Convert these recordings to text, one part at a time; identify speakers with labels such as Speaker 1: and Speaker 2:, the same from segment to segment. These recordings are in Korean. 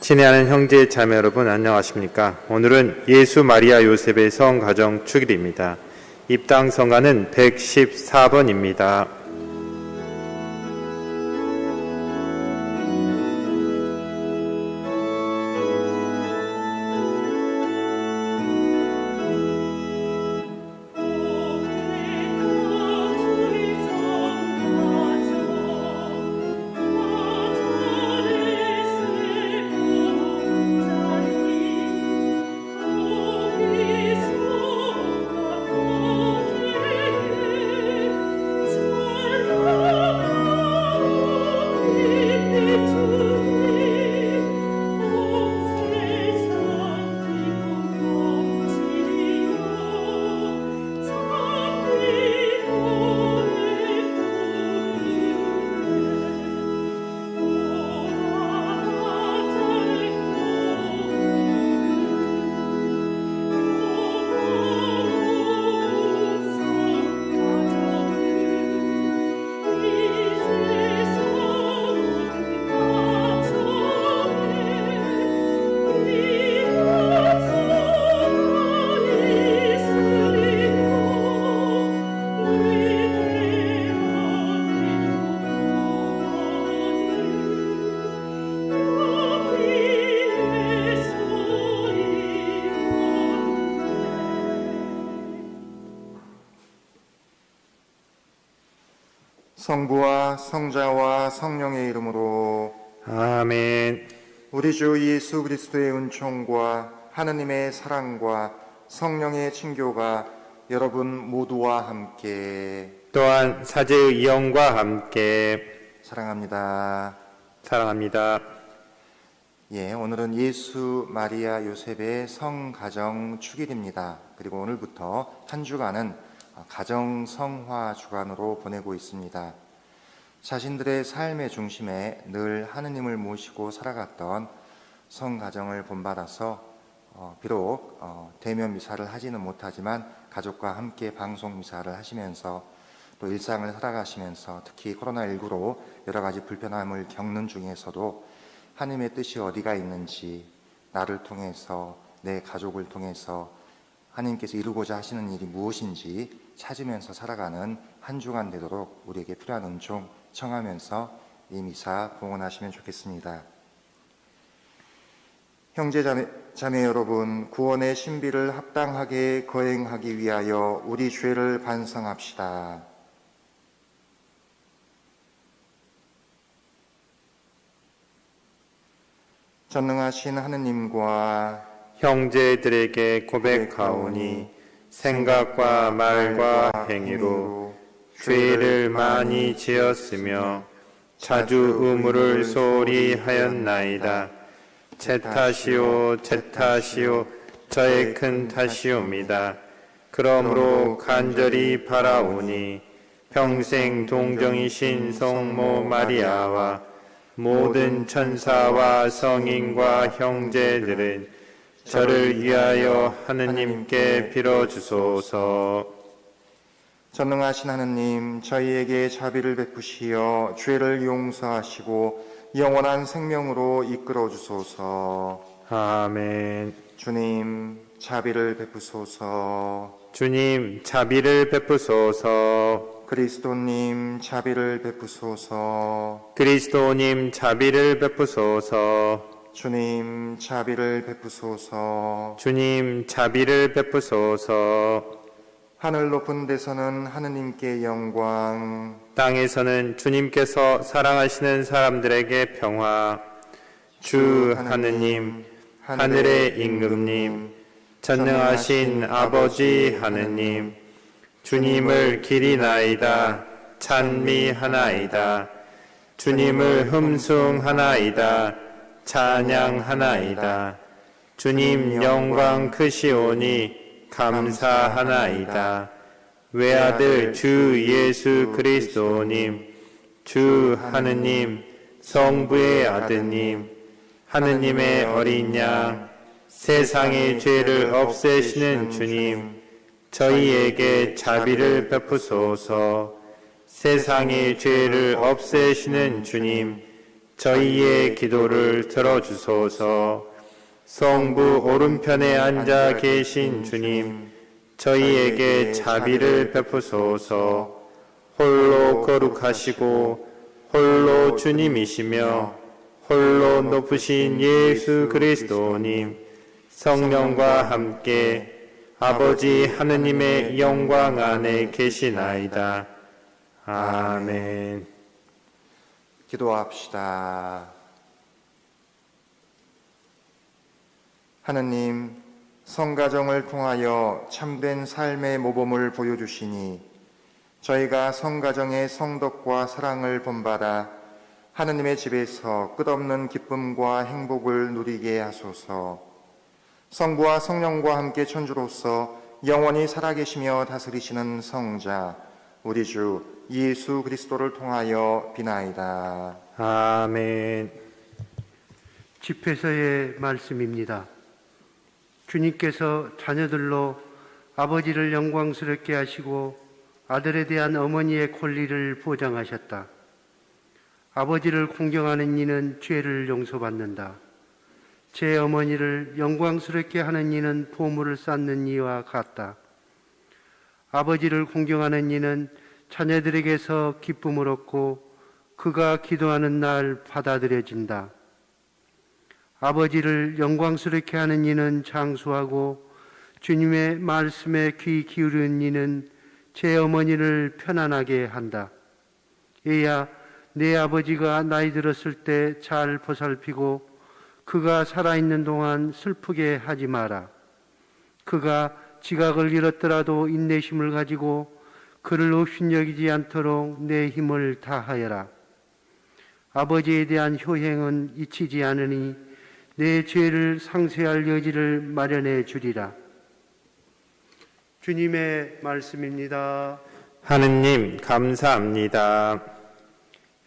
Speaker 1: 친애하는 형제 자매 여러분 안녕하십니까? 오늘은 예수 마리아 요셉의 성가정 축일입니다. 입당 성가는 114번입니다.
Speaker 2: 성부와 성자와 성령의 이름으로
Speaker 1: 아멘.
Speaker 2: 우리 주 예수 그리스도의 은총과 하느님의 사랑과 성령의 친교가 여러분 모두와 함께
Speaker 1: 또한 사제의 영과 함께
Speaker 2: 사랑합니다. 오늘은 예수 마리아 요셉의 성가정 축일입니다. 그리고 오늘부터 한 주간은 가정 성화 주간으로 보내고 있습니다. 자신들의 삶의 중심에 늘 하느님을 모시고 살아갔던 성가정을 본받아서 비록 대면 미사를 하지는 못하지만 가족과 함께 방송 미사를 하시면서 또 일상을 살아가시면서 특히 코로나19로 여러 가지 불편함을 겪는 중에서도 하느님의 뜻이 어디가 있는지, 나를 통해서, 내 가족을 통해서 하느님께서 이루고자 하시는 일이 무엇인지 찾으면서 살아가는 한 주간 되도록 우리에게 필요한 은총 청하면서 이 미사 봉헌하시면 좋겠습니다. 형제 자매 여러분, 구원의 신비를 합당하게 거행하기 위하여 우리 죄를 반성합시다. 전능하신 하느님과
Speaker 1: 형제들에게 고백하오니 생각과 말과 행위로 죄를 많이 지었으며 자주 의무를 소홀히 하였나이다. 제 탓이요 저의 큰 탓이옵니다. 그러므로 간절히 바라오니 평생 동정이신 성모 마리아와 모든 천사와 성인과 형제들은 저를 위하여 하느님께 빌어주소서.
Speaker 2: 전능하신 하느님, 저희에게 자비를 베푸시어 죄를 용서하시고 영원한 생명으로 이끌어 주소서.
Speaker 1: 아멘.
Speaker 2: 주님, 자비를 베푸소서.
Speaker 1: 주님, 자비를 베푸소서.
Speaker 2: 그리스도님, 자비를 베푸소서.
Speaker 1: 그리스도님, 자비를 베푸소서.
Speaker 2: 주님, 자비를 베푸소서.
Speaker 1: 주님, 자비를 베푸소서.
Speaker 2: 하늘 높은 데서는 하느님께 영광,
Speaker 1: 땅에서는 주님께서 사랑하시는 사람들에게 평화. 주 하느님, 하늘의 임금님, 전능하신 아버지 하느님, 주님을 기리나이다, 찬미하나이다. 주님을 흠숭하나이다, 찬양하나이다. 주님 영광 크시오니 감사하나이다. 외아들 주 예수 그리스도님, 주 하느님, 성부의 아드님, 하느님의 어린 양, 세상의 죄를 없애시는 주님, 저희에게 자비를 베푸소서. 세상의 죄를 없애시는 주님, 저희의 기도를 들어주소서. 성부 오른편에 앉아 계신 주님, 저희에게 자비를 베푸소서. 홀로 거룩하시고 홀로 주님이시며 홀로 높으신 예수 그리스도님, 성령과 함께 아버지 하느님의 영광 안에 계시나이다. 아멘.
Speaker 2: 기도합시다. 하느님, 성가정을 통하여 참된 삶의 모범을 보여주시니 저희가 성가정의 성덕과 사랑을 본받아 하느님의 집에서 끝없는 기쁨과 행복을 누리게 하소서. 성부와 성령과 함께 천주로서 영원히 살아계시며 다스리시는 성자 우리 주 예수 그리스도를 통하여 비나이다.
Speaker 1: 아멘.
Speaker 3: 집회서의 말씀입니다. 주님께서 자녀들로 아버지를 영광스럽게 하시고 아들에 대한 어머니의 권리를 보장하셨다. 아버지를 공경하는 이는 죄를 용서받는다. 제 어머니를 영광스럽게 하는 이는 보물을 쌓는 이와 같다. 아버지를 공경하는 이는 자녀들에게서 기쁨을 얻고 그가 기도하는 날 받아들여진다. 아버지를 영광스럽게 하는 이는 장수하고 주님의 말씀에 귀 기울이는 이는 제 어머니를 편안하게 한다. 얘야, 내 아버지가 나이 들었을 때 잘 보살피고 그가 살아있는 동안 슬프게 하지 마라. 그가 지각을 잃었더라도 인내심을 가지고 그를 업신여기지 않도록 내 힘을 다하여라. 아버지에 대한 효행은 잊히지 않으니 내 죄를 상쇄할 여지를 마련해 주리라. 주님의 말씀입니다.
Speaker 1: 하느님 감사합니다.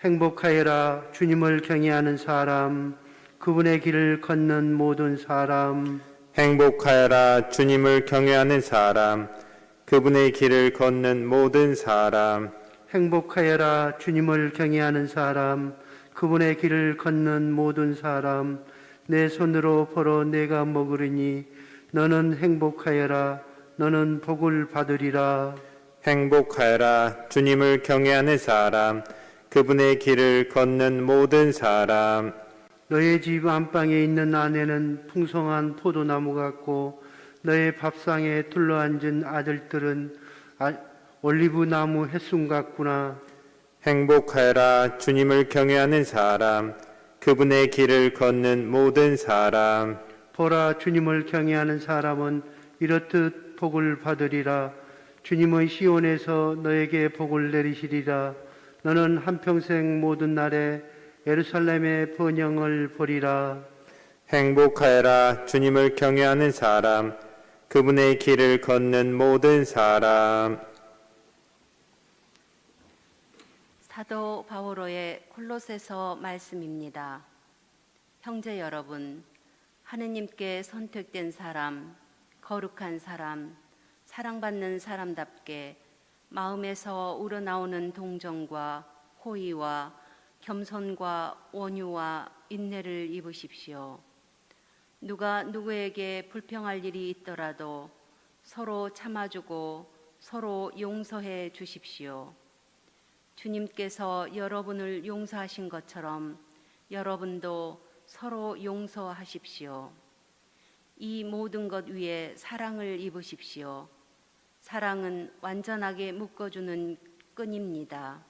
Speaker 3: 행복하여라. 주님을 경외하는 사람, 그분의 길을 걷는 모든 사람.
Speaker 1: 행복하여라. 주님을 경외하는 사람, 그분의 길을 걷는 모든 사람.
Speaker 3: 행복하여라. 주님을 경외하는 사람, 그분의 길을 걷는 모든 사람. 내 손으로 벌어 내가 먹으리니 너는 행복하여라. 너는 복을 받으리라.
Speaker 1: 행복하여라. 주님을 경외하는 사람, 그분의 길을 걷는 모든 사람.
Speaker 3: 너의 집 안방에 있는 아내는 풍성한 포도나무 같고 너의 밥상에 둘러앉은 아들들은 올리브나무 햇순 같구나.
Speaker 1: 행복하여라. 주님을 경외하는 사람, 그분의 길을 걷는 모든 사람.
Speaker 3: 보라, 주님을 경외하는 사람은 이렇듯 복을 받으리라. 주님의 시온에서 너에게 복을 내리시리라. 너는 한평생 모든 날에 예루살렘의 번영을 보리라.
Speaker 1: 행복하여라. 주님을 경외하는 사람, 그분의 길을 걷는 모든 사람.
Speaker 4: 사도 바오로의 콜로새서 말씀입니다. 형제 여러분, 하느님께 선택된 사람, 거룩한 사람, 사랑받는 사람답게 마음에서 우러나오는 동정과 호의와 겸손과 온유와 인내를 입으십시오. 누가 누구에게 불평할 일이 있더라도 서로 참아주고 서로 용서해 주십시오. 주님께서 여러분을 용서하신 것처럼 여러분도 서로 용서하십시오. 이 모든 것 위에 사랑을 입으십시오. 사랑은 완전하게 묶어주는 끈입니다.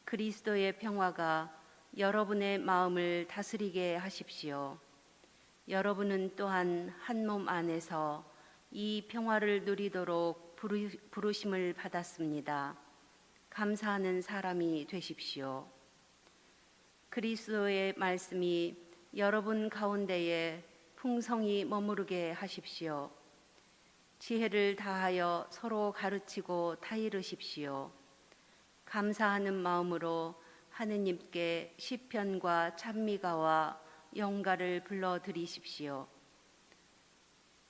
Speaker 4: 그리스도의 평화가 여러분의 마음을 다스리게 하십시오. 여러분은 또한 한 몸 안에서 이 평화를 누리도록 부르심을 받았습니다. 감사하는 사람이 되십시오. 그리스도의 말씀이 여러분 가운데에 풍성히 머무르게 하십시오. 지혜를 다하여 서로 가르치고 타이르십시오. 감사하는 마음으로 하느님께 시편과 찬미가와 영가를 불러드리십시오.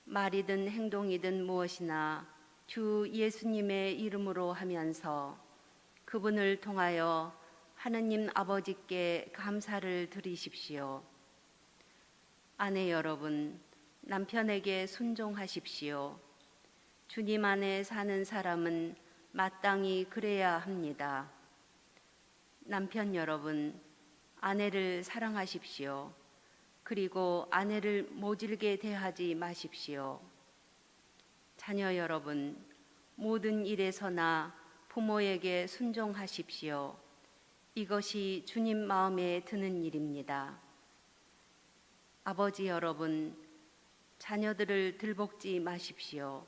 Speaker 4: 말이든 행동이든 무엇이나 주 예수님의 이름으로 하면서 그분을 통하여 하느님 아버지께 감사를 드리십시오. 아내 여러분, 남편에게 순종하십시오. 주님 안에 사는 사람은 마땅히 그래야 합니다. 남편 여러분, 아내를 사랑하십시오. 그리고 아내를 모질게 대하지 마십시오. 자녀 여러분, 모든 일에서나 부모에게 순종하십시오. 이것이 주님 마음에 드는 일입니다. 아버지 여러분, 자녀들을 들볶지 마십시오.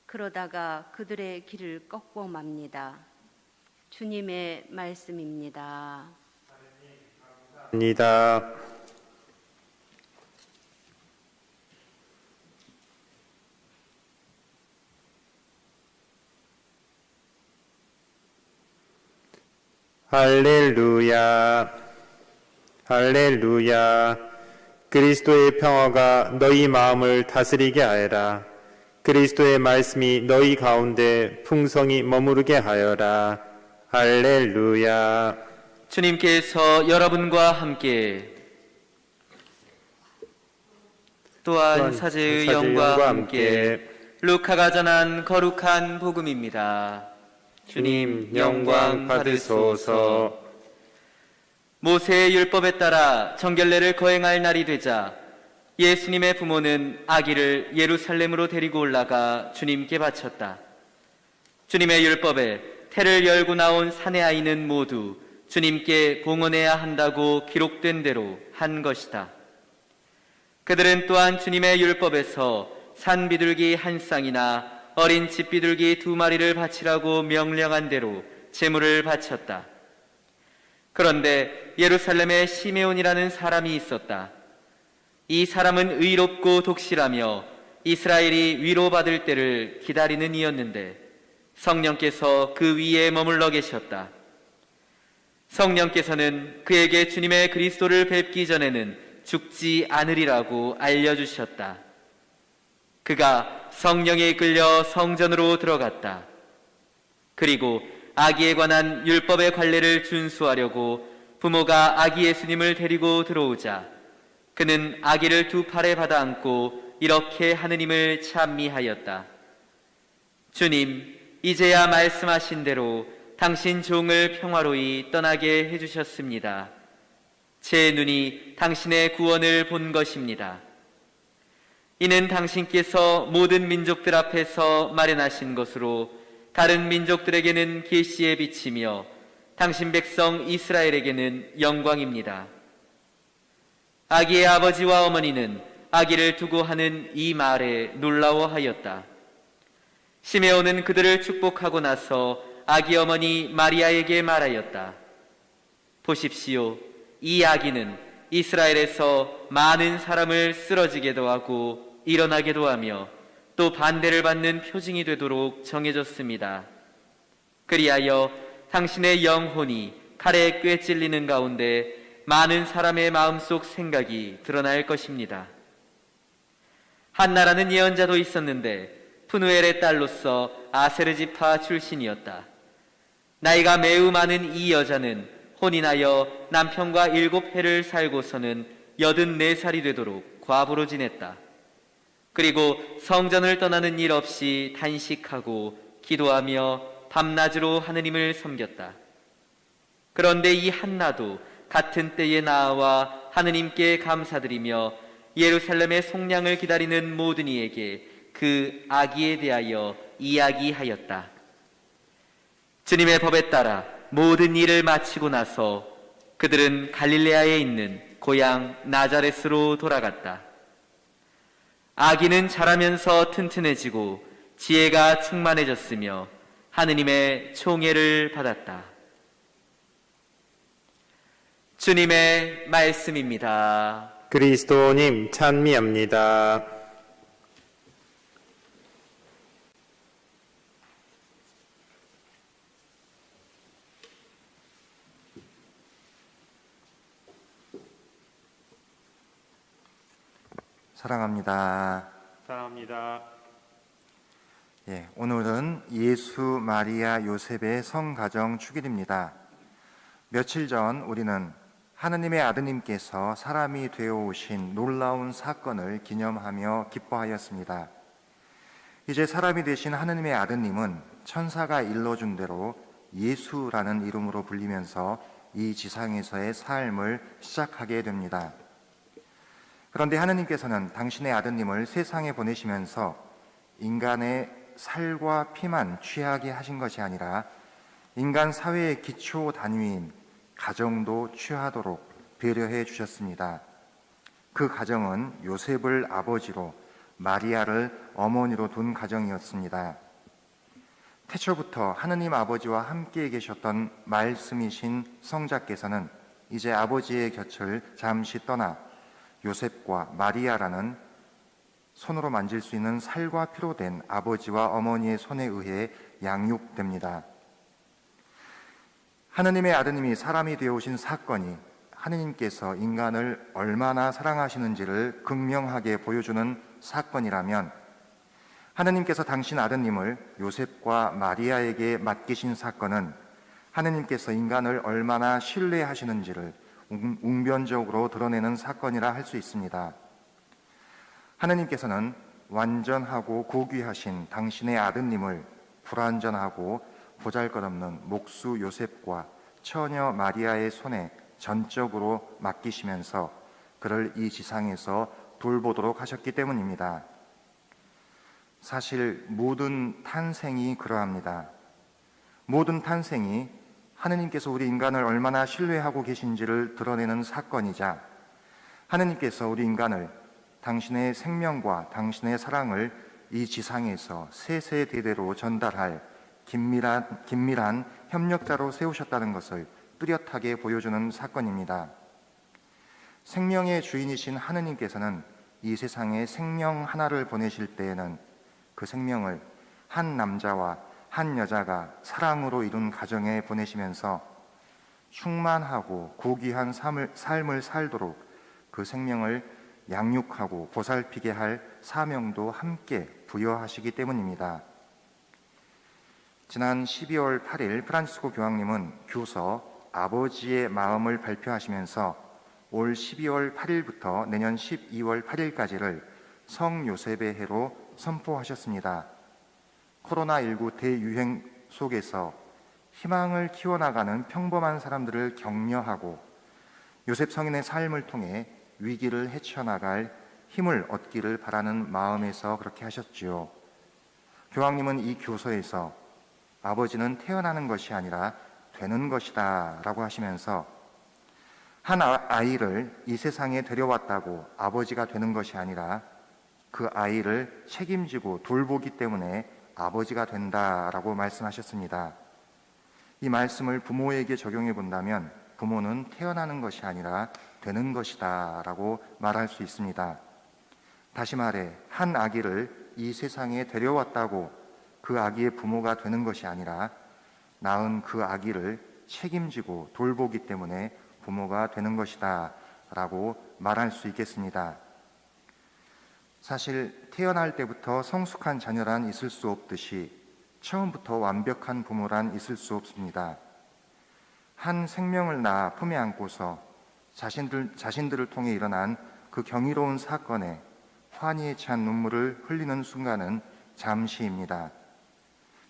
Speaker 4: 그러다가 그들의 길을 꺾고 맙니다. 주님의 말씀입니다.
Speaker 1: 입니다. 할렐루야, 할렐루야. 그리스도의 평화가 너희 마음을 다스리게 하여라. 그리스도의 말씀이 너희 가운데 풍성히 머무르게 하여라. 할렐루야.
Speaker 5: 주님께서 여러분과 함께 또한 사제의 영과 함께 루카가 전한 거룩한 복음입니다.
Speaker 1: 주님 영광 받으소서.
Speaker 5: 모세의 율법에 따라 정결례를 거행할 날이 되자 예수님의 부모는 아기를 예루살렘으로 데리고 올라가 주님께 바쳤다. 주님의 율법에 태를 열고 나온 사내 아이는 모두 주님께 봉헌해야 한다고 기록된 대로 한 것이다. 그들은 또한 주님의 율법에서 산 비둘기 한 쌍이나 어린 집 비둘기 2마리를 바치라고 명령한 대로 제물을 바쳤다. 그런데 예루살렘에 시메온이라는 사람이 있었다. 이 사람은 의롭고 독실하며 이스라엘이 위로받을 때를 기다리는 이였는데 성령께서 그 위에 머물러 계셨다. 성령께서는 그에게 주님의 그리스도를 뵙기 전에는 죽지 않으리라고 알려주셨다. 그가 성령에 이끌려 성전으로 들어갔다. 그리고 아기에 관한 율법의 관례를 준수하려고 부모가 아기 예수님을 데리고 들어오자 그는 아기를 2 팔에 받아 안고 이렇게 하느님을 찬미하였다. 주님, 이제야 말씀하신 대로 당신 종을 평화로이 떠나게 해주셨습니다. 제 눈이 당신의 구원을 본 것입니다. 이는 당신께서 모든 민족들 앞에서 마련하신 것으로 다른 민족들에게는 계시의 빛이며 당신 백성 이스라엘에게는 영광입니다. 아기의 아버지와 어머니는 아기를 두고 하는 이 말에 놀라워하였다. 시메온은 그들을 축복하고 나서 아기 어머니 마리아에게 말하였다. 보십시오, 이 아기는 이스라엘에서 많은 사람을 쓰러지게도 하고 일어나게도 하며 또 반대를 받는 표징이 되도록 정해졌습니다. 그리하여 당신의 영혼이 칼에 꿰 찔리는 가운데 많은 사람의 마음속 생각이 드러날 것입니다. 한나라는 예언자도 있었는데 푸누엘의 딸로서 아세르지파 출신이었다. 나이가 매우 많은 이 여자는 혼인하여 남편과 7해를 살고서는 84살이 되도록 과부로 지냈다. 그리고 성전을 떠나는 일 없이 단식하고 기도하며 밤낮으로 하느님을 섬겼다. 그런데 이 한나도 같은 때에 나아와 하느님께 감사드리며 예루살렘의 속량을 기다리는 모든 이에게 그 아기에 대하여 이야기하였다. 주님의 법에 따라 모든 일을 마치고 나서 그들은 갈릴레아에 있는 고향 나자렛으로 돌아갔다. 아기는 자라면서 튼튼해지고 지혜가 충만해졌으며 하느님의 총애를 받았다. 주님의 말씀입니다.
Speaker 1: 그리스도님 찬미합니다.
Speaker 2: 사랑합니다.
Speaker 1: 사랑합니다.
Speaker 2: 오늘은 예수, 마리아, 요셉의 성가정 축일입니다. 며칠 전 우리는 하느님의 아드님께서 사람이 되어 오신 놀라운 사건을 기념하며 기뻐하였습니다. 이제 사람이 되신 하느님의 아드님은 천사가 일러준 대로 예수라는 이름으로 불리면서 이 지상에서의 삶을 시작하게 됩니다. 그런데 하느님께서는 당신의 아드님을 세상에 보내시면서 인간의 살과 피만 취하게 하신 것이 아니라 인간 사회의 기초 단위인 가정도 취하도록 배려해 주셨습니다. 그 가정은 요셉을 아버지로 마리아를 어머니로 둔 가정이었습니다. 태초부터 하느님 아버지와 함께 계셨던 말씀이신 성자께서는 이제 아버지의 곁을 잠시 떠나 요셉과 마리아라는 손으로 만질 수 있는 살과 피로 된 아버지와 어머니의 손에 의해 양육됩니다. 하느님의 아드님이 사람이 되어 오신 사건이 하느님께서 인간을 얼마나 사랑하시는지를 극명하게 보여주는 사건이라면, 하느님께서 당신 아드님을 요셉과 마리아에게 맡기신 사건은 하느님께서 인간을 얼마나 신뢰하시는지를 웅변적으로 드러내는 사건이라 할 수 있습니다. 하느님께서는 완전하고 고귀하신 당신의 아드님을 불완전하고 보잘것없는 목수 요셉과 처녀 마리아의 손에 전적으로 맡기시면서 그를 이 지상에서 돌보도록 하셨기 때문입니다. 사실 모든 탄생이 그러합니다. 모든 탄생이 하느님께서 우리 인간을 얼마나 신뢰하고 계신지를 드러내는 사건이자, 하느님께서 우리 인간을 당신의 생명과 당신의 사랑을 이 지상에서 세세대대로 전달할 긴밀한 협력자로 세우셨다는 것을 뚜렷하게 보여주는 사건입니다. 생명의 주인이신 하느님께서는 이 세상에 생명 하나를 보내실 때에는 그 생명을 한 남자와 한 여자가 사랑으로 이룬 가정에 보내시면서 충만하고 고귀한 삶을 살도록 그 생명을 양육하고 보살피게 할 사명도 함께 부여하시기 때문입니다. 지난 12월 8일 프란치스코 교황님은 교서 아버지의 마음을 발표하시면서 올 12월 8일부터 내년 12월 8일까지를 성요셉의 해로 선포하셨습니다. 코로나19 대유행 속에서 희망을 키워나가는 평범한 사람들을 격려하고 요셉 성인의 삶을 통해 위기를 헤쳐나갈 힘을 얻기를 바라는 마음에서 그렇게 하셨지요. 교황님은 이 교서에서 아버지는 태어나는 것이 아니라 되는 것이다 라고 하시면서 한 아이를 이 세상에 데려왔다고 아버지가 되는 것이 아니라 그 아이를 책임지고 돌보기 때문에 아버지가 된다라고 말씀하셨습니다. 이 말씀을 부모에게 적용해 본다면 부모는 태어나는 것이 아니라 되는 것이다 라고 말할 수 있습니다. 다시 말해 한 아기를 이 세상에 데려왔다고 그 아기의 부모가 되는 것이 아니라 낳은 그 아기를 책임지고 돌보기 때문에 부모가 되는 것이다 라고 말할 수 있겠습니다. 사실 태어날 때부터 성숙한 자녀란 있을 수 없듯이 처음부터 완벽한 부모란 있을 수 없습니다. 한 생명을 낳아 품에 안고서 자신들을 통해 일어난 그 경이로운 사건에 환희에 찬 눈물을 흘리는 순간은 잠시입니다.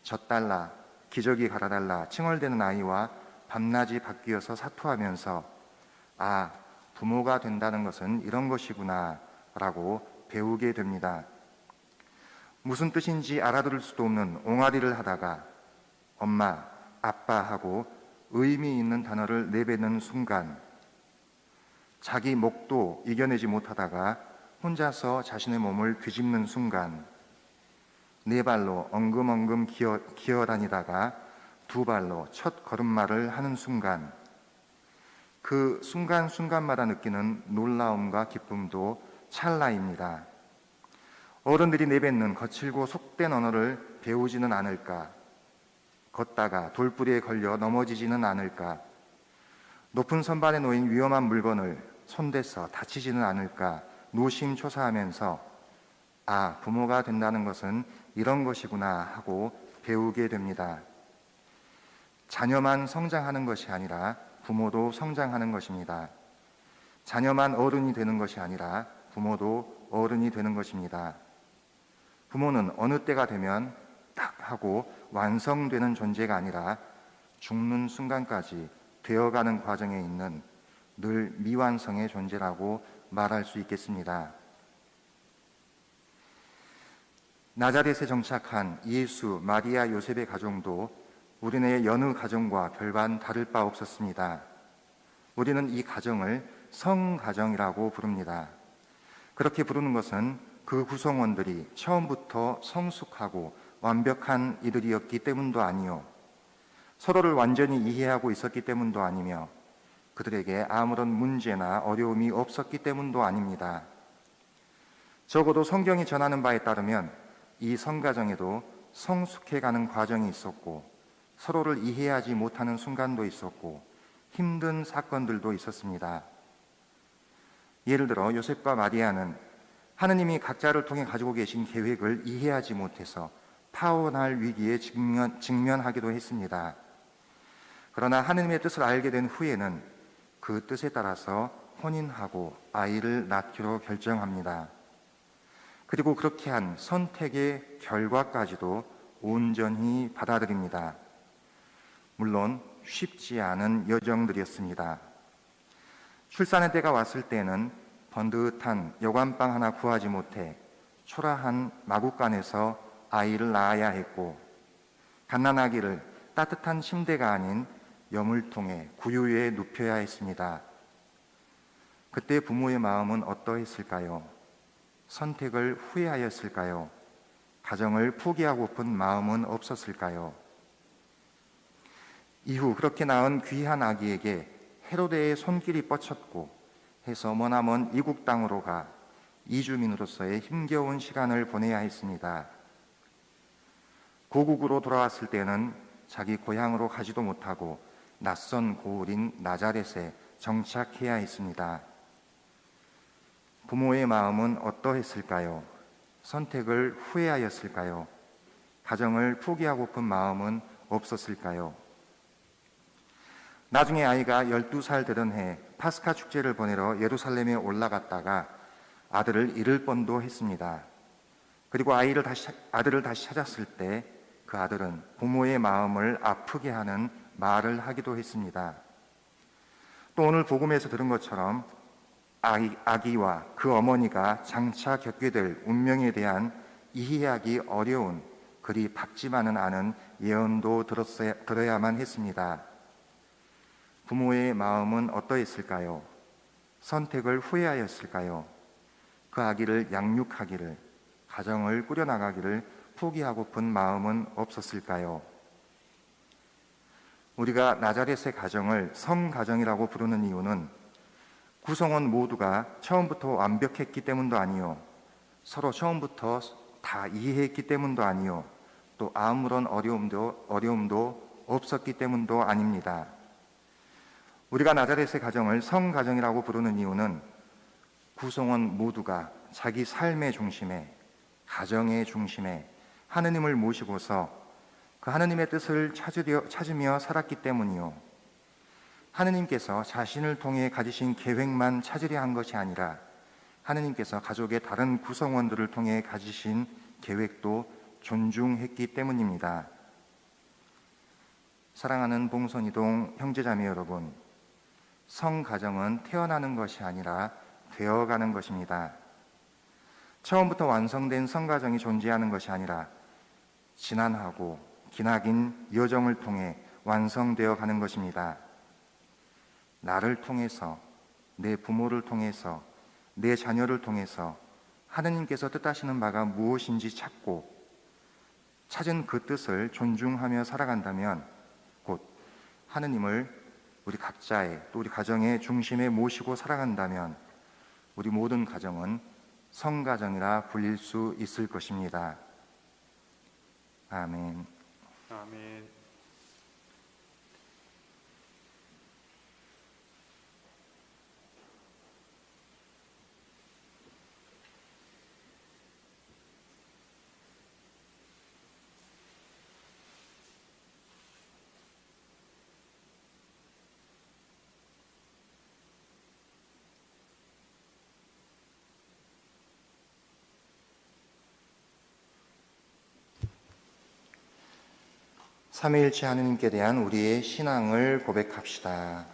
Speaker 2: 젖달라, 기저귀 갈아달라 칭얼대는 아이와 밤낮이 바뀌어서 사투하면서 아, 부모가 된다는 것은 이런 것이구나 라고 배우게 됩니다. 무슨 뜻인지 알아들을 수도 없는 옹알이를 하다가 엄마, 아빠 하고 의미 있는 단어를 내뱉는 순간, 자기 목도 이겨내지 못하다가 혼자서 자신의 몸을 뒤집는 순간, 네 발로 엉금엉금 기어다니다가 두 발로 첫 걸음마를 하는 순간, 그 순간순간마다 느끼는 놀라움과 기쁨도 찰나입니다. 어른들이 내뱉는 거칠고 속된 언어를 배우지는 않을까? 걷다가 돌부리에 걸려 넘어지지는 않을까? 높은 선반에 놓인 위험한 물건을 손대서 다치지는 않을까? 노심초사하면서 아, 부모가 된다는 것은 이런 것이구나 하고 배우게 됩니다. 자녀만 성장하는 것이 아니라 부모도 성장하는 것입니다. 자녀만 어른이 되는 것이 아니라 부모도 어른이 되는 것입니다. 부모는 어느 때가 되면 딱 하고 완성되는 존재가 아니라 죽는 순간까지 되어가는 과정에 있는 늘 미완성의 존재라고 말할 수 있겠습니다. 나자렛에 정착한 예수, 마리아, 요셉의 가정도 우리네 여느 가정과 별반 다를 바 없었습니다. 우리는 이 가정을 성가정이라고 부릅니다. 그렇게 부르는 것은 그 구성원들이 처음부터 성숙하고 완벽한 이들이었기 때문도 아니요, 서로를 완전히 이해하고 있었기 때문도 아니며 그들에게 아무런 문제나 어려움이 없었기 때문도 아닙니다. 적어도 성경이 전하는 바에 따르면 이 성가정에도 성숙해가는 과정이 있었고 서로를 이해하지 못하는 순간도 있었고 힘든 사건들도 있었습니다. 예를 들어 요셉과 마리아는 하느님이 각자를 통해 가지고 계신 계획을 이해하지 못해서 파혼할 위기에 직면하기도 했습니다. 그러나 하느님의 뜻을 알게 된 후에는 그 뜻에 따라서 혼인하고 아이를 낳기로 결정합니다. 그리고 그렇게 한 선택의 결과까지도 온전히 받아들입니다. 물론 쉽지 않은 여정들이었습니다. 출산의 때가 왔을 때는 번듯한 여관방 하나 구하지 못해 초라한 마국간에서 아이를 낳아야 했고, 갓난아기를 따뜻한 침대가 아닌 여물통에 구유에 눕혀야 했습니다. 그때 부모의 마음은 어떠했을까요? 선택을 후회하였을까요? 가정을 포기하고픈 마음은 없었을까요? 이후 그렇게 낳은 귀한 아기에게 헤로데의 손길이 뻗쳤고 해서 머나먼 이국 땅으로 가 이주민으로서의 힘겨운 시간을 보내야 했습니다. 고국으로 돌아왔을 때는 자기 고향으로 가지도 못하고 낯선 고을인 나자렛에 정착해야 했습니다. 부모의 마음은 어떠했을까요? 선택을 후회하였을까요? 가정을 포기하고픈 마음은 없었을까요? 나중에 아이가 12살 되던 해 파스카 축제를 보내러 예루살렘에 올라갔다가 아들을 잃을 뻔도 했습니다. 그리고 아들을 다시 찾았을 때 그 아들은 부모의 마음을 아프게 하는 말을 하기도 했습니다. 또 오늘 복음에서 들은 것처럼 아기와 그 어머니가 장차 겪게 될 운명에 대한 이해하기 어려운, 그리 밝지만은 않은 예언도 들어야만 했습니다. 부모의 마음은 어떠했을까요? 선택을 후회하였을까요? 그 아기를 양육하기를, 가정을 꾸려나가기를 포기하고픈 마음은 없었을까요? 우리가 나자렛의 가정을 성가정이라고 부르는 이유는 구성원 모두가 처음부터 완벽했기 때문도 아니요, 서로 처음부터 다 이해했기 때문도 아니요, 또 아무런 어려움도 없었기 때문도 아닙니다. 우리가 나자렛의 가정을 성가정이라고 부르는 이유는 구성원 모두가 자기 삶의 중심에, 가정의 중심에 하느님을 모시고서 그 하느님의 뜻을 찾으며 살았기 때문이요, 하느님께서 자신을 통해 가지신 계획만 찾으려 한 것이 아니라 하느님께서 가족의 다른 구성원들을 통해 가지신 계획도 존중했기 때문입니다. 사랑하는 봉선이동 형제자매 여러분, 성가정은 태어나는 것이 아니라 되어가는 것입니다. 처음부터 완성된 성가정이 존재하는 것이 아니라 지난하고 기나긴 여정을 통해 완성되어 가는 것입니다. 나를 통해서, 내 부모를 통해서, 내 자녀를 통해서 하느님께서 뜻하시는 바가 무엇인지 찾고 찾은 그 뜻을 존중하며 살아간다면 곧 하느님을 우리 각자의, 또 우리 가정의 중심에 모시고 살아간다면 우리 모든 가정은 성가정이라 불릴 수 있을 것입니다. 아멘.
Speaker 1: 아멘.
Speaker 2: 삼위일체 하느님께 대한 우리의 신앙을 고백합시다.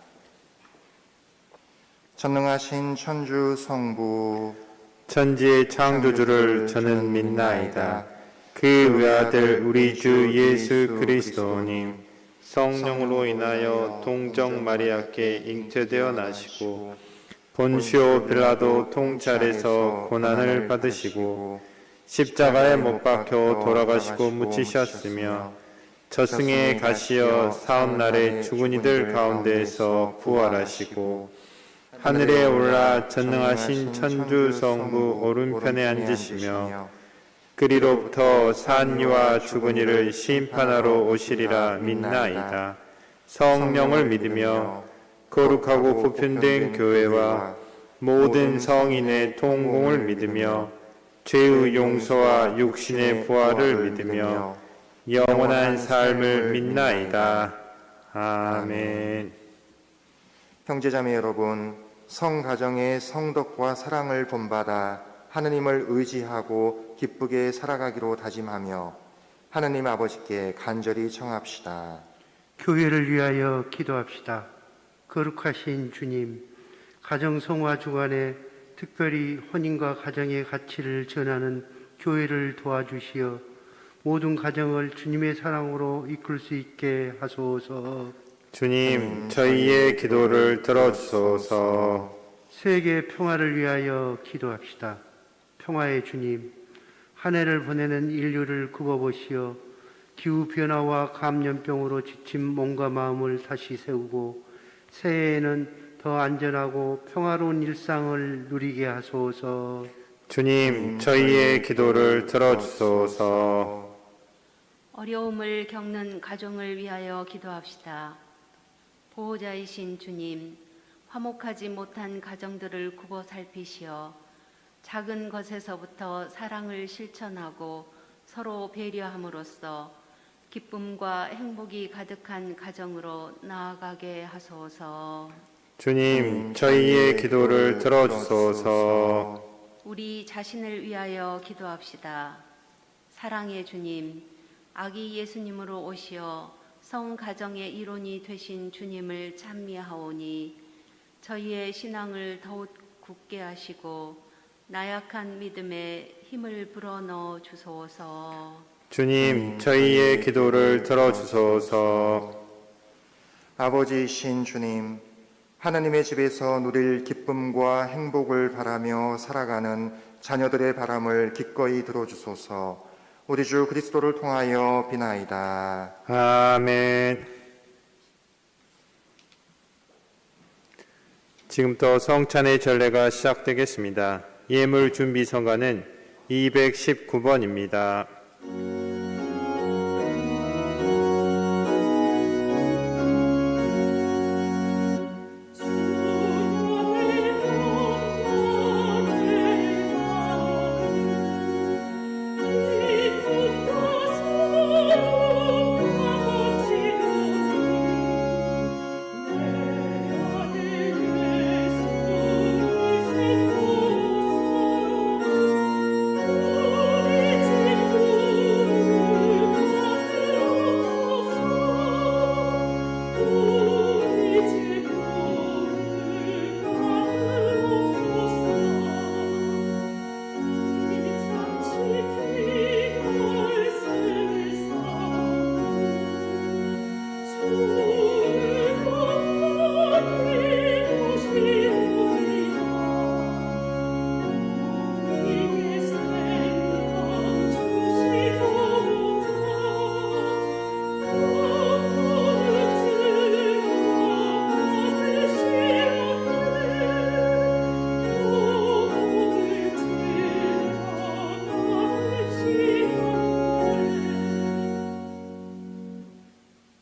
Speaker 2: 전능하신 천주 성부
Speaker 1: 천지의 창조주를 저는 믿나이다. 그 외아들 우리 주 예수 그리스도님 성령으로 인하여 동정 마리아께 잉태되어 나시고 본시오 빌라도 통찰에서 고난을 받으시고 십자가에 못 박혀 돌아가시고 묻히셨으며 저승에 가시어 사흘날에 죽은 이들 가운데에서 부활하시고 하늘에 올라 전능하신 천주 성부 오른편에 앉으시며 그리로부터 산 이와 죽은 이를 심판하러 오시리라 믿나이다. 성령을 믿으며 거룩하고 보편된 교회와 모든 성인의 통공을 믿으며 죄의 용서와 육신의 부활을 믿으며 영원한 삶을 믿나이다. 아멘.
Speaker 2: 형제자매 여러분, 성가정의 성덕과 사랑을 본받아 하느님을 의지하고 기쁘게 살아가기로 다짐하며 하느님 아버지께 간절히 청합시다.
Speaker 3: 교회를 위하여 기도합시다. 거룩하신 주님, 가정 성화 주간에 특별히 혼인과 가정의 가치를 전하는 교회를 도와주시어 모든 가정을 주님의 사랑으로 이끌 수 있게 하소서.
Speaker 1: 주님, 저희의 기도를 들어주소서.
Speaker 3: 세계 평화를 위하여 기도합시다. 평화의 주님, 한 해를 보내는 인류를 굽어보시어 기후변화와 감염병으로 지친 몸과 마음을 다시 세우고 새해에는 더 안전하고 평화로운 일상을 누리게 하소서.
Speaker 1: 주님, 저희의 기도를 들어주소서.
Speaker 4: 어려움을 겪는 가정을 위하여 기도합시다. 보호자이신 주님, 화목하지 못한 가정들을 굽어 살피시어 작은 것에서부터 사랑을 실천하고 서로 배려함으로써 기쁨과 행복이 가득한 가정으로 나아가게 하소서.
Speaker 1: 주님, 저희의 기도를 들어주소서.
Speaker 4: 우리 자신을 위하여 기도합시다. 사랑의 주님, 아기 예수님으로 오시어 성가정의 일원이 되신 주님을 찬미하오니 저희의 신앙을 더욱 굳게 하시고 나약한 믿음에 힘을 불어넣어 주소서.
Speaker 1: 주님, 저희의 기도를 들어주소서.
Speaker 2: 아버지이신 주님, 하나님의 집에서 누릴 기쁨과 행복을 바라며 살아가는 자녀들의 바람을 기꺼이 들어주소서. 우리 주 그리스도를 통하여 비나이다.
Speaker 1: 아멘. 지금부터 성찬의 전례가 시작되겠습니다. 예물 준비 성가는 219번입니다.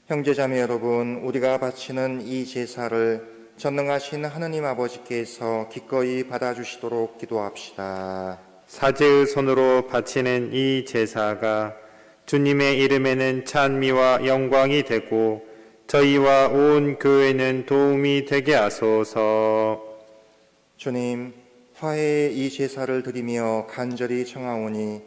Speaker 2: 형제자매 여러분, 우리가 바치는 이 제사를 전능하신 하느님 아버지께서 기꺼이 받아주시도록 기도합시다.
Speaker 1: 사제의 손으로 바치는 이 제사가 주님의 이름에는 찬미와 영광이 되고 저희와 온 교회는 도움이 되게 하소서.
Speaker 2: 주님, 화해의 이 제사를 드리며 간절히 청하오니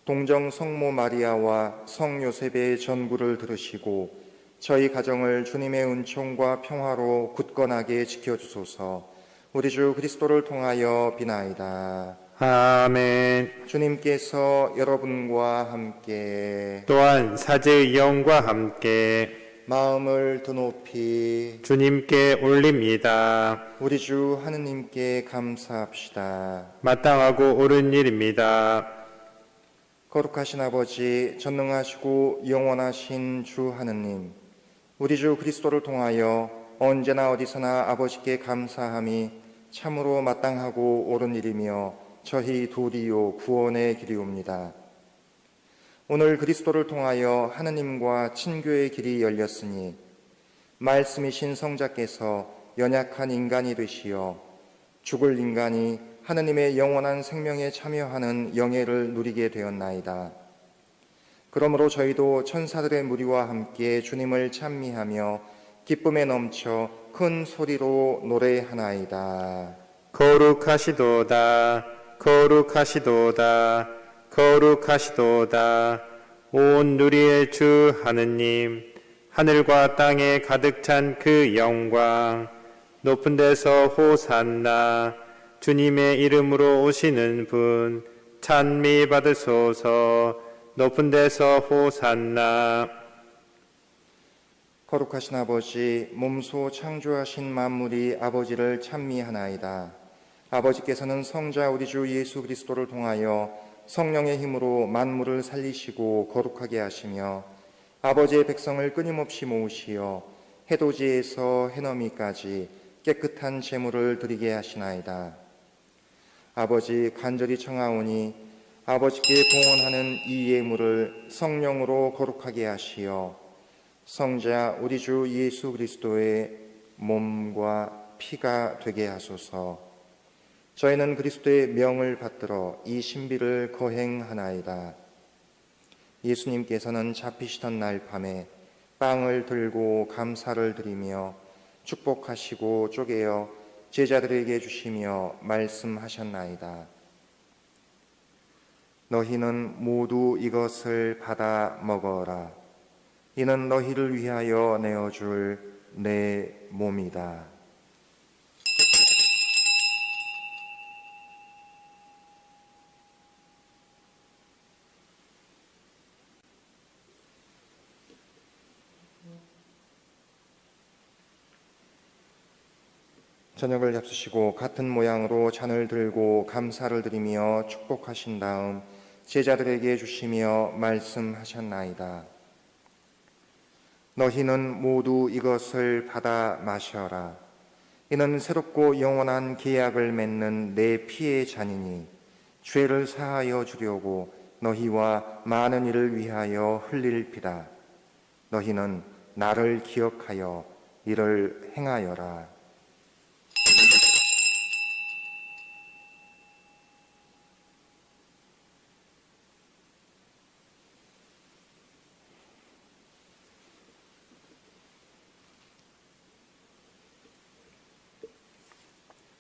Speaker 2: 동정 성모 마리아와 성 요셉의 전구를 들으시고 저희 가정을 주님의 은총과 평화로 굳건하게 지켜주소서. 우리 주 그리스도를 통하여 비나이다.
Speaker 1: 아멘.
Speaker 2: 주님께서 여러분과 함께
Speaker 1: 또한 사제의 영과 함께
Speaker 2: 마음을 드높이
Speaker 1: 주님께 올립니다.
Speaker 2: 우리 주 하느님께 감사합시다.
Speaker 1: 마땅하고 옳은 일입니다.
Speaker 2: 거룩하신 아버지, 전능하시고 영원하신 주 하느님, 우리 주 그리스도를 통하여 언제나 어디서나 아버지께 감사함이 참으로 마땅하고 옳은 일이며 저희 도리요 구원의 길이옵니다. 오늘 그리스도를 통하여 하느님과 친교의 길이 열렸으니 말씀이신 성자께서 연약한 인간이 되시어 죽을 인간이 하느님의 영원한 생명에 참여하는 영예를 누리게 되었나이다. 그러므로 저희도 천사들의 무리와 함께 주님을 찬미하며 기쁨에 넘쳐 큰 소리로 노래하나이다.
Speaker 1: 거룩하시도다. 거룩하시도다. 거룩하시도다. 온 누리의 주 하느님, 하늘과 땅에 가득 찬 그 영광, 높은 데서 호산나, 주님의 이름으로 오시는 분, 찬미 받으소서. 높은 데서 호산나.
Speaker 2: 거룩하신 아버지, 몸소 창조하신 만물이 아버지를 찬미하나이다. 아버지께서는 성자 우리 주 예수 그리스도를 통하여 성령의 힘으로 만물을 살리시고 거룩하게 하시며 아버지의 백성을 끊임없이 모으시어 해돋이에서 해넘이까지 깨끗한 제물을 드리게 하시나이다. 아버지, 간절히 청하오니 아버지께 봉헌하는 이 예물을 성령으로 거룩하게 하시어 성자 우리 주 예수 그리스도의 몸과 피가 되게 하소서. 저희는 그리스도의 명을 받들어 이 신비를 거행하나이다. 예수님께서는 잡히시던 날 밤에 빵을 들고 감사를 드리며 축복하시고 쪼개어 제자들에게 주시며 말씀하셨나이다. 너희는 모두 이것을 받아 먹어라. 이는 너희를 위하여 내어줄 내 몸이다. 저녁을 잡수시고 같은 모양으로 잔을 들고 감사를 드리며 축복하신 다음 제자들에게 주시며 말씀하셨나이다. 너희는 모두 이것을 받아 마셔라. 이는 새롭고 영원한 계약을 맺는 내 피의 잔이니 죄를 사하여 주려고 너희와 많은 이를 위하여 흘릴 피다. 너희는 나를 기억하여 이를 행하여라.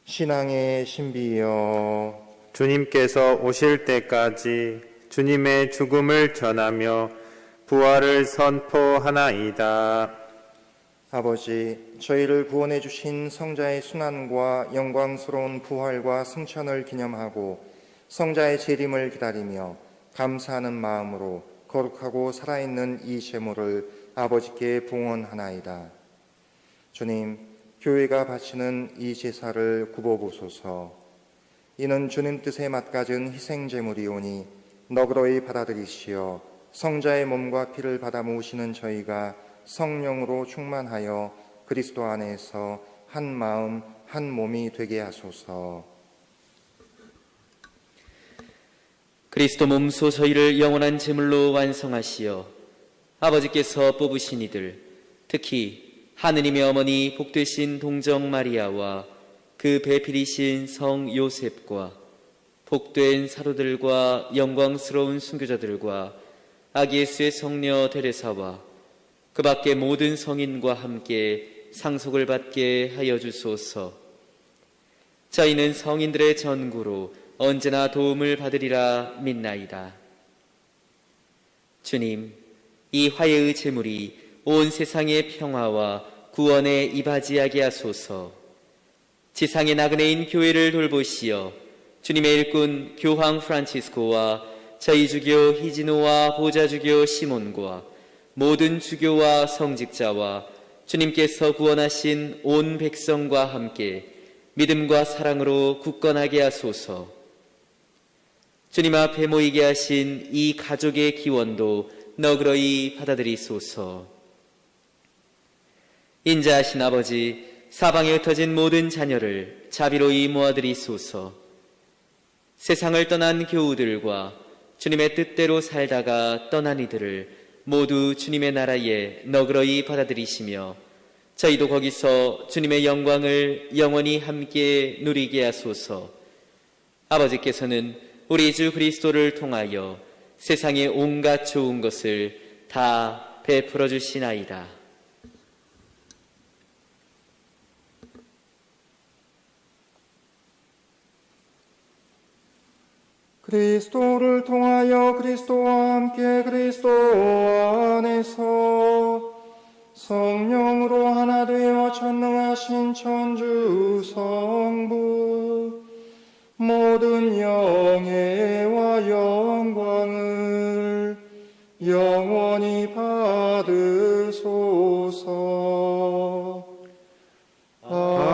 Speaker 2: 신앙의 신비여,
Speaker 1: 주님께서 오실 때까지 주님의 죽음을 전하며 부활을 선포하나이다.
Speaker 2: 아버지, 저희를 구원해 주신 성자의 순환과 영광스러운 부활과 승천을 기념하고 성자의 재림을 기다리며 감사하는 마음으로 거룩하고 살아있는 이 제물을 아버지께 봉헌하나이다. 주님, 교회가 바치는 이 제사를 굽어보소서. 이는 주님 뜻에 맞가진 희생제물이오니 너그러이 받아들이시어 성자의 몸과 피를 받아 모으시는 저희가 성령으로 충만하여 그리스도 안에서 한 마음 한 몸이 되게 하소서.
Speaker 5: 그리스도 몸소 저희를 영원한 제물로 완성하시어 아버지께서 뽑으신 이들, 특히 하느님의 어머니 복되신 동정 마리아와 그 배필이신 성 요셉과 복된 사도들과 영광스러운 순교자들과 아기 예수의 성녀 데레사와 그 밖의 모든 성인과 함께 상속을 받게 하여 주소서. 저희는 성인들의 전구로 언제나 도움을 받으리라 믿나이다. 주님, 이 화해의 제물이 온 세상의 평화와 구원에 이바지하게 하소서. 지상의 나그네인 교회를 돌보시어 주님의 일꾼 교황 프란치스코와 저희 주교 히지노와 보좌주교 시몬과 모든 주교와 성직자와 주님께서 구원하신 온 백성과 함께 믿음과 사랑으로 굳건하게 하소서. 주님 앞에 모이게 하신 이 가족의 기원도 너그러이 받아들이소서. 인자하신 아버지, 사방에 흩어진 모든 자녀를 자비로이 모아드리소서. 세상을 떠난 교우들과 주님의 뜻대로 살다가 떠난 이들을 모두 주님의 나라에 너그러이 받아들이시며 저희도 거기서 주님의 영광을 영원히 함께 누리게 하소서. 아버지께서는 우리 주 그리스도를 통하여 세상의 온갖 좋은 것을 다 베풀어 주시나이다.
Speaker 2: 그리스도를 통하여 그리스도와 함께 그리스도 안에서 성령으로 하나 되어 전능하신 천주 성부 모든 영예와 영광을 영원히 받으소서. 아멘.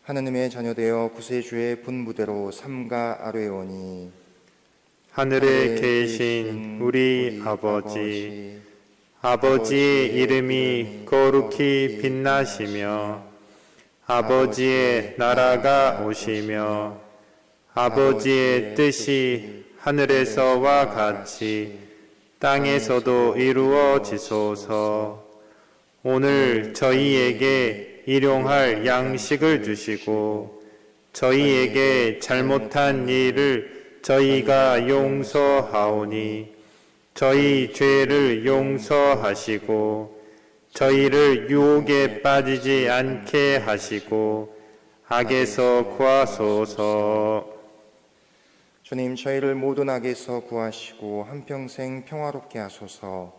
Speaker 2: 하느님의 자녀되어 구세주의 분부대로 삼가 아뢰오니
Speaker 1: 하늘에 계신 우리 아버지, 아버지의 이름이 거룩히 빛나시며 아버지의 나라가 오시며 아버지의 뜻이 하늘에서와 같이 땅에서도 이루어지소서. 오늘 저희에게 일용할 양식을 주시고 저희에게 잘못한 일을 저희가 용서하오니 저희 죄를 용서하시고 저희를 유혹에 빠지지 않게 하시고 악에서 구하소서.
Speaker 2: 주님, 저희를 모든 악에서 구하시고 한평생 평화롭게 하소서.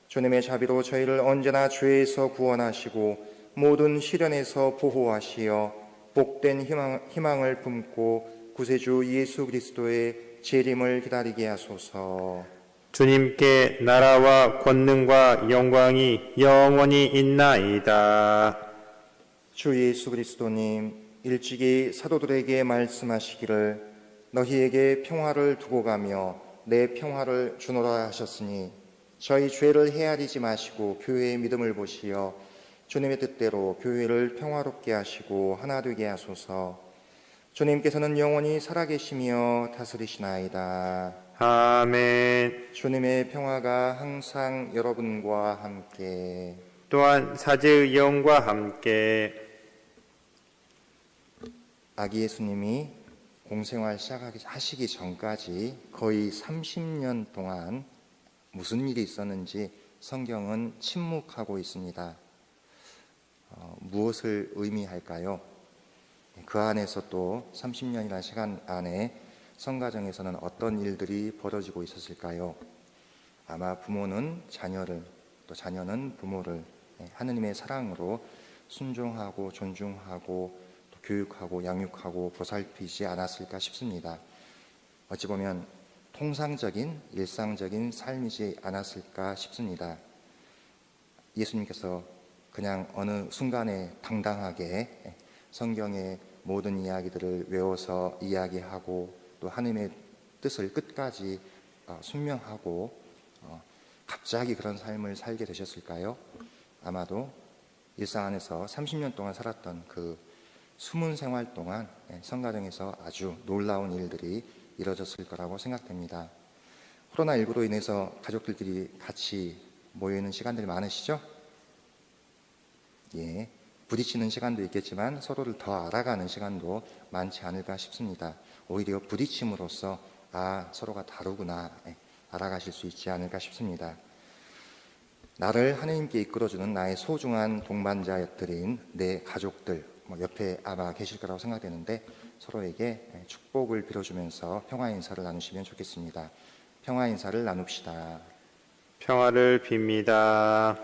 Speaker 2: 주님의 자비로 저희를 언제나 죄에서 구원하시고 모든 시련에서 보호하시어 복된 희망을 품고 구세주 예수 그리스도의 재림을 기다리게 하소서.
Speaker 1: 주님께 나라와 권능과 영광이 영원히 있나이다.
Speaker 2: 주 예수 그리스도님, 일찍이 사도들에게 말씀하시기를 너희에게 평화를 두고 가며 내 평화를 주노라 하셨으니 저희 죄를 헤아리지 마시고 교회의 믿음을 보시어 주님의 뜻대로 교회를 평화롭게 하시고 하나 되게 하소서. 주님께서는 영원히 살아계시며 다스리시나이다.
Speaker 1: 아멘.
Speaker 2: 주님의 평화가 항상 여러분과 함께
Speaker 1: 또한 사제의 영과 함께
Speaker 2: 아기 예수님이 공생활 시작하시기 전까지 거의 30년 동안 무슨 일이 있었는지 성경은 침묵하고 있습니다. 무엇을 의미할까요? 그 안에서 또 30년이라는 시간 안에 성가정에서는 어떤 일들이 벌어지고 있었을까요? 아마 부모는 자녀를, 또 자녀는 부모를 하느님의 사랑으로 순종하고 존중하고 또 교육하고 양육하고 보살피지 않았을까 싶습니다. 어찌 보면 통상적인 일상적인 삶이지 않았을까 싶습니다. 예수님께서 그냥 어느 순간에 당당하게 성경의 모든 이야기들을 외워서 이야기하고 또 하느님의 뜻을 끝까지 순명하고 갑자기 그런 삶을 살게 되셨을까요? 아마도 일상 안에서 30년 동안 살았던 그 숨은 생활 동안 성가정에서 아주 놀라운 일들이 이뤄졌을 거라고 생각됩니다. 코로나19로 인해서 가족들끼리 같이 모여있는 시간들이 많으시죠? 예, 부딪히는 시간도 있겠지만 서로를 더 알아가는 시간도 많지 않을까 싶습니다. 오히려 부딪힘으로써 서로가 다르구나 알아가실 수 있지 않을까 싶습니다. 나를 하느님께 이끌어주는 나의 소중한 동반자들인 내 가족들, 옆에 아마 계실 거라고 생각되는데 서로에게 축복을 빌어주면서 평화 인사를 나누시면 좋겠습니다. 평화 인사를 나눕시다.
Speaker 1: 평화를 빕니다.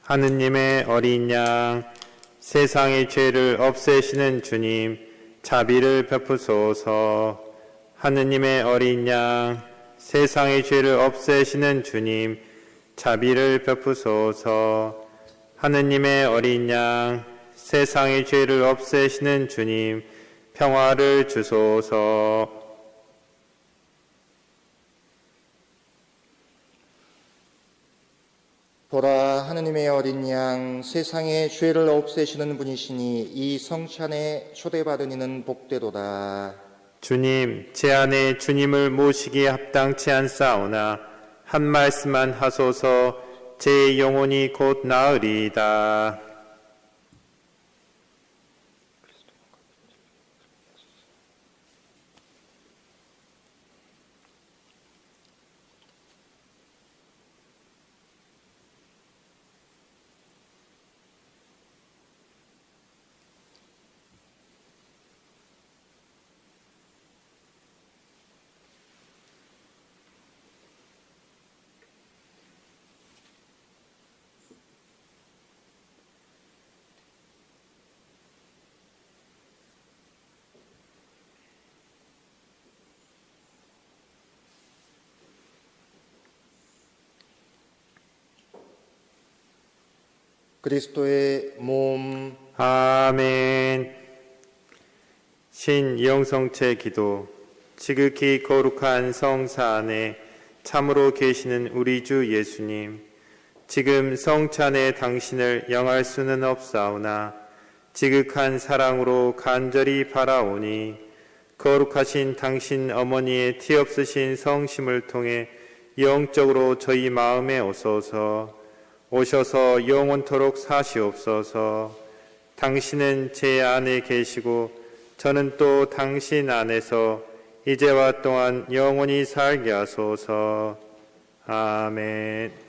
Speaker 1: 하느님의 어린 양, 세상의 죄를 없애시는 주님, 자비를 베푸소서. 하느님의 어린 양, 세상의 죄를 없애시는 주님, 자비를 베푸소서. 하느님의 어린 양, 세상의 죄를 없애시는 주님, 평화를 주소서.
Speaker 2: 보라, 하느님의 어린 양, 세상의 죄를 없애시는 분이시니 이 성찬에 초대받은 이는 복되도다.
Speaker 1: 주님, 제 안에 주님을 모시기에 합당치 않사오나 한 말씀만 하소서. 제 영혼이 곧 나으리이다.
Speaker 2: 그리스도의 몸.
Speaker 1: 아멘. 신영성체 기도. 지극히 거룩한 성사 안에 참으로 계시는 우리 주 예수님, 지금 성찬에 당신을 영할 수는 없사오나 지극한 사랑으로 간절히 바라오니 거룩하신 당신 어머니의 티 없으신 성심을 통해 영적으로 저희 마음에 오셔서 영원토록 사시옵소서. 당신은 제 안에 계시고 저는 또 당신 안에서 이제와 또한 영원히 살게 하소서. 아멘.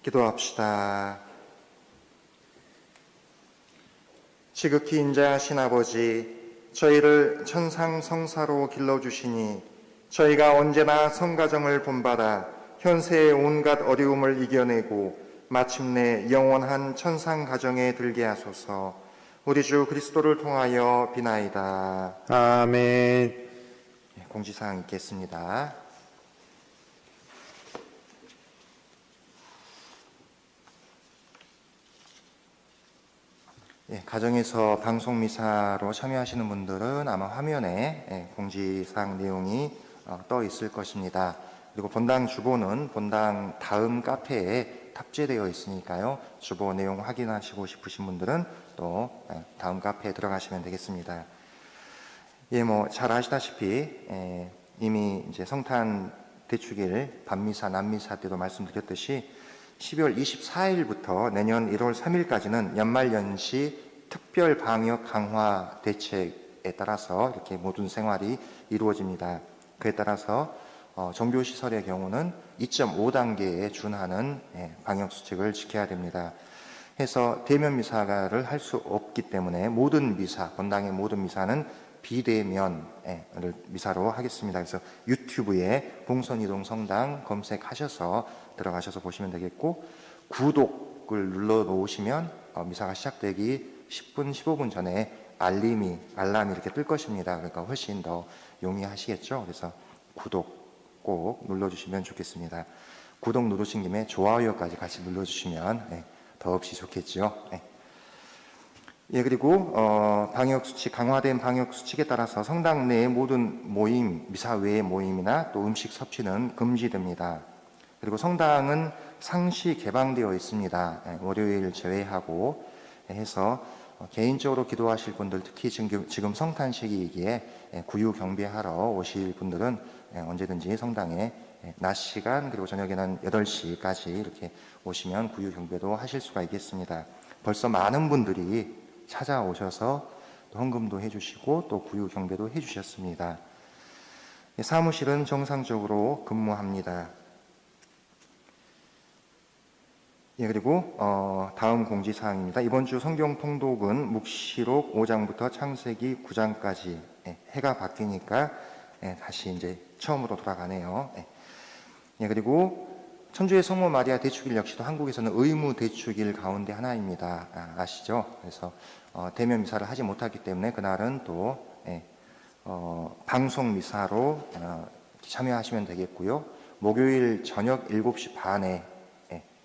Speaker 2: 기도합시다. 지극히 인자하신 아버지, 저희를 천상성사로 길러주시니 저희가 언제나 성가정을 본받아 현세의 온갖 어려움을 이겨내고 마침내 영원한 천상가정에 들게 하소서. 우리 주 그리스도를 통하여 비나이다.
Speaker 1: 아멘.
Speaker 2: 공지사항 있겠습니다. 가정에서 방송미사로 참여하시는 분들은 아마 화면에 공지사항 내용이 떠 있을 것입니다. 그리고 본당 주보는 본당 다음 카페에 탑재되어 있으니까요. 주보 내용 확인하시고 싶으신 분들은 또 다음 카페에 들어가시면 되겠습니다. 잘 아시다시피 이미 이제 성탄 대축일 밤미사, 남미사 때도 말씀드렸듯이 12월 24일부터 내년 1월 3일까지는 연말연시 특별 방역 강화 대책에 따라서 이렇게 모든 생활이 이루어집니다. 그에 따라서 종교시설의 경우는 2.5단계에 준하는 방역 수칙을 지켜야 됩니다. 해서 대면 미사를 할 수 없기 때문에 모든 미사, 본당의 모든 미사는 비대면 미사로 하겠습니다. 그래서 유튜브에 봉선이동 성당 검색하셔서 들어가셔서 보시면 되겠고, 구독을 눌러 놓으시면 미사가 시작되기 10분, 15분 전에 알람이 이렇게 뜰 것입니다. 그러니까 훨씬 더 용이하시겠죠. 그래서 구독 꼭 눌러주시면 좋겠습니다. 구독 누르신 김에 좋아요까지 같이 눌러주시면 더없이 좋겠죠. 그리고 방역수칙, 강화된 방역수칙에 따라서 성당 내의 모든 모임, 미사 외의 모임이나 또 음식 섭취는 금지됩니다. 그리고 성당은 상시 개방되어 있습니다. 월요일 제외하고 해서 개인적으로 기도하실 분들, 특히 지금 성탄 시기이기에 구유 경배하러 오실 분들은 언제든지 성당에 낮 시간 그리고 저녁에는 8시까지 이렇게 오시면 구유 경배도 하실 수가 있겠습니다. 벌써 많은 분들이 찾아오셔서 또 헌금도 해주시고 또 구유 경배도 해주셨습니다. 사무실은 정상적으로 근무합니다. 그리고 다음 공지사항입니다. 이번 주 성경 통독은 묵시록 5장부터 창세기 9장까지 해가 바뀌니까 다시 이제 처음으로 돌아가네요. 그리고 천주의 성모 마리아 대축일 역시도 한국에서는 의무 대축일 가운데 하나입니다. 아시죠? 그래서 대면 미사를 하지 못하기 때문에 그날은 또 방송 미사로 참여하시면 되겠고요. 목요일 저녁 7시 반에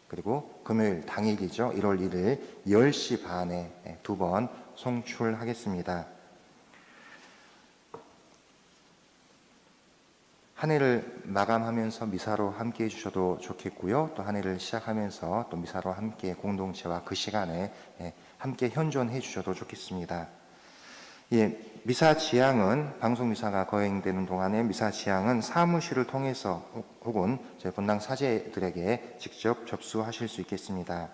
Speaker 2: 그리고 금요일 당일이죠. 1월 1일 10시 반에 2번 송출하겠습니다. 한 해를 마감하면서 미사로 함께 해주셔도 좋겠고요. 또 한 해를 시작하면서 또 미사로 함께 공동체와 그 시간에 함께 현존해 주셔도 좋겠습니다. 미사 지향은 방송 미사가 거행되는 동안에 미사 지향은 사무실을 통해서 혹은 저희 본당 사제들에게 직접 접수하실 수 있겠습니다.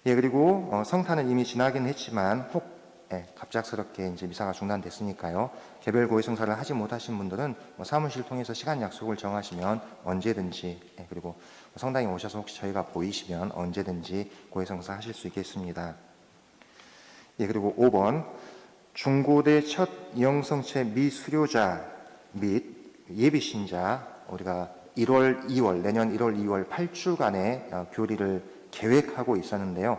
Speaker 2: 그리고 성탄은 이미 지나긴 했지만 혹 갑작스럽게 이제 미사가 중단됐으니까요. 개별 고해성사를 하지 못하신 분들은 사무실 통해서 시간 약속을 정하시면 언제든지 그리고 성당에 오셔서 혹시 저희가 보이시면 언제든지 고해성사 하실 수 있겠습니다. 그리고 5번 중고대 첫 영성체 미수료자 및 예비신자 우리가 1월, 2월 내년 1월, 2월 8주간의 교리를 계획하고 있었는데요.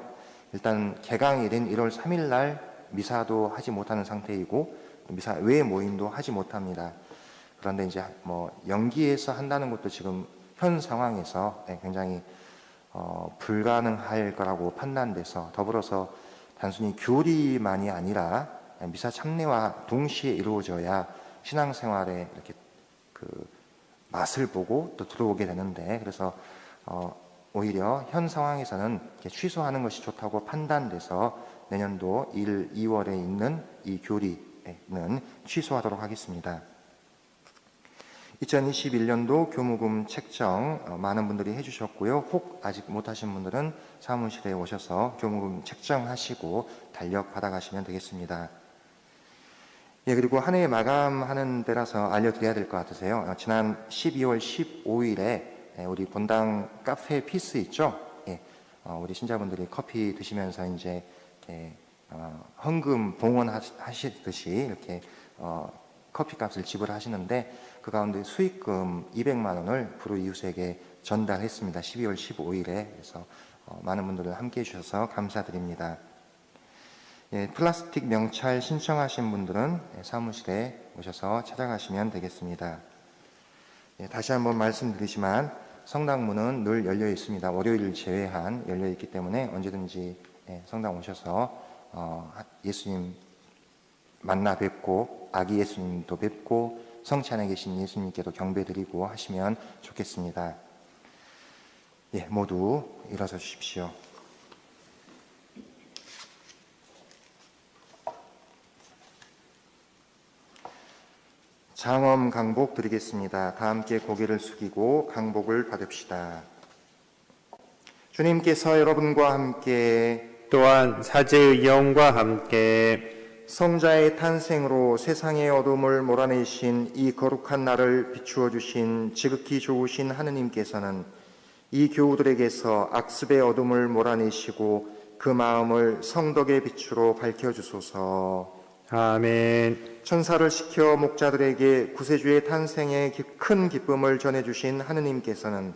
Speaker 2: 일단 개강이 된 1월 3일 날 미사도 하지 못하는 상태이고 미사 외의 모임도 하지 못합니다. 그런데 이제 연기해서 한다는 것도 지금 현 상황에서 굉장히 불가능할 거라고 판단돼서 더불어서 단순히 교리만이 아니라 미사 참례와 동시에 이루어져야 신앙생활에 이렇게 그 맛을 보고 또 들어오게 되는데 그래서 오히려 현 상황에서는 이렇게 취소하는 것이 좋다고 판단돼서 내년도 1, 2월에 있는 이 교리는 취소하도록 하겠습니다. 2021년도 교무금 책정 많은 분들이 해주셨고요. 혹 아직 못하신 분들은 사무실에 오셔서 교무금 책정하시고 달력 받아가시면 되겠습니다. 그리고 한 해 마감하는 때라서 알려드려야 될 것 같으세요. 지난 12월 15일에 우리 본당 카페 피스 있죠? 우리 신자분들이 커피 드시면서 이제 이렇게 헌금 봉헌하시듯이 이렇게 커피값을 지불하시는데 그 가운데 수익금 200만 원을 불우이웃에게 전달했습니다. 12월 15일에. 그래서 많은 분들 함께해 주셔서 감사드립니다. 예, 플라스틱 명찰 신청하신 분들은 사무실에 오셔서 찾아가시면 되겠습니다. 예, 다시 한번 말씀드리지만 성당문은 늘 열려 있습니다. 월요일 제외한 열려 있기 때문에 언제든지 성당 오셔서 예수님 만나 뵙고 아기 예수님도 뵙고 성체 안에 계신 예수님께도 경배드리고 하시면 좋겠습니다. 예, 모두 일어서 주십시오. 장엄 강복 드리겠습니다. 다 함께 고개를 숙이고 강복을 받읍시다. 주님께서 여러분과 함께
Speaker 1: 또한 사제의 영과 함께
Speaker 2: 성자의 탄생으로 세상의 어둠을 몰아내신 이 거룩한 날을 비추어 주신 지극히 좋으신 하느님께서는 이 교우들에게서 악습의 어둠을 몰아내시고 그 마음을 성덕의 빛으로 밝혀주소서.
Speaker 1: 아멘.
Speaker 2: 천사를 시켜 목자들에게 구세주의 탄생에 큰 기쁨을 전해주신 하느님께서는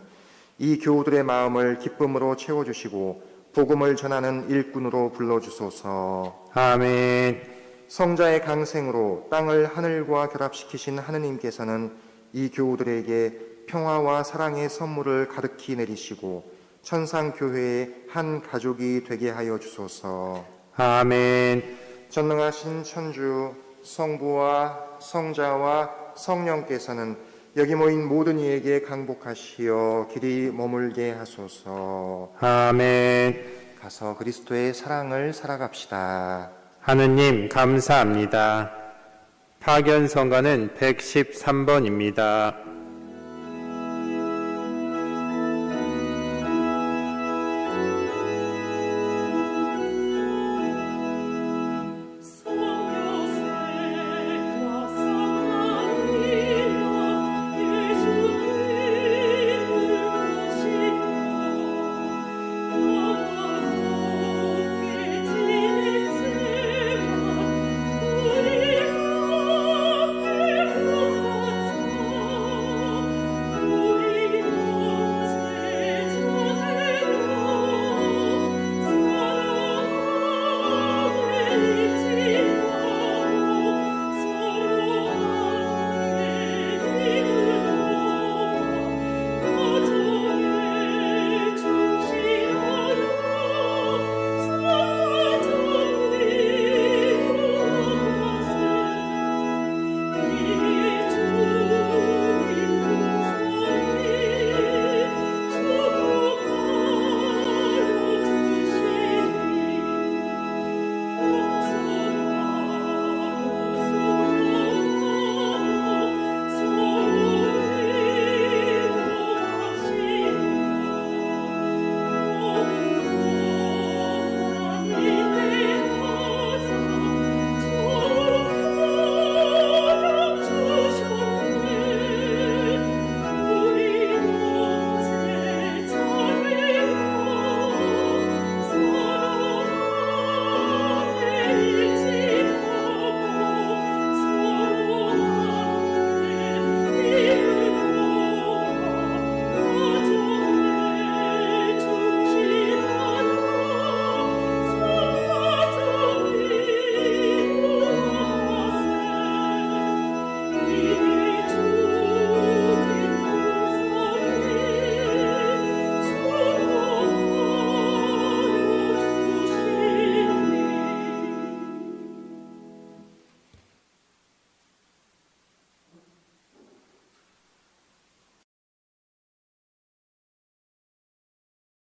Speaker 2: 이 교우들의 마음을 기쁨으로 채워주시고 복음을 전하는 일꾼으로 불러주소서.
Speaker 1: 아멘.
Speaker 2: 성자의 강생으로 땅을 하늘과 결합시키신 하느님께서는 이 교우들에게 평화와 사랑의 선물을 가득히 내리시고 천상교회의 한 가족이 되게 하여 주소서.
Speaker 1: 아멘.
Speaker 2: 전능하신 천주 성부와 성자와 성령께서는 여기 모인 모든 이에게 강복하시어 길이 머물게 하소서.
Speaker 1: 아멘.
Speaker 2: 가서 그리스도의 사랑을 살아갑시다.
Speaker 1: 하느님 감사합니다. 파견 성가는 113번입니다.